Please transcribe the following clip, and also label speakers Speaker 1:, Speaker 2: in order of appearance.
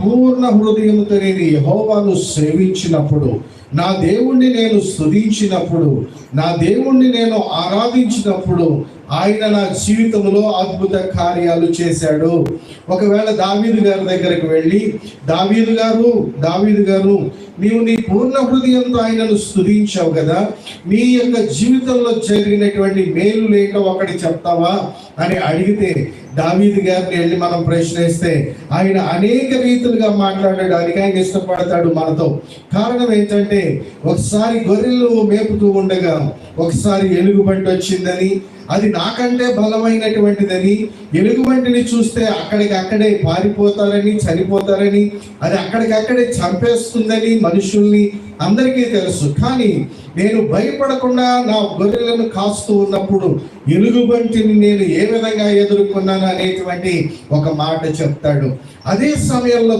Speaker 1: పూర్ణ హృదయంతో నేను యెహోవాను సేవించినప్పుడు, నా దేవుణ్ణి నేను స్తుతించినప్పుడు, నా దేవుణ్ణి నేను ఆరాధించినప్పుడు ఆయన నా జీవితంలో అద్భుత కార్యాలు చేశాడు. ఒకవేళ దావీదు గారి దగ్గరికి వెళ్ళి, దావీదు గారు నీవు నీ పూర్ణ హృదయంతో ఆయనను స్తుతించావు కదా, నీ యొక్క జీవితంలో జరిగినటువంటి మేలు లేక ఒకటి చెప్తావా అని అడిగితే, దావీదు గారిని వెళ్ళి మనం ప్రశ్నిస్తే ఆయన అనేక రీతులుగా మాట్లాడడానికి ఆయన ఇష్టపడతాడు మనతో. కారణం ఏంటంటే, ఒకసారి గొర్రెలు మేపుతూ ఉండగా ఒకసారి ఎలుగుబంటి వచ్చిందని, అది నాకంటే బలమైనటువంటిదని, ఎలుగుబంటిని చూస్తే అక్కడికక్కడే పారిపోతారని, చనిపోతారని, అది అక్కడికక్కడే చంపేస్తుందని మనుషుల్ని అందరికీ తెలుసు. కానీ నేను భయపడకుండా నా గొర్రెలను కాస్తూ ఉన్నప్పుడు ఎలుగుబంటిని నేను ఏ విధంగా ఎదుర్కొన్నాను అనేటువంటి ఒక మాట చెప్తాడు. అదే సమయంలో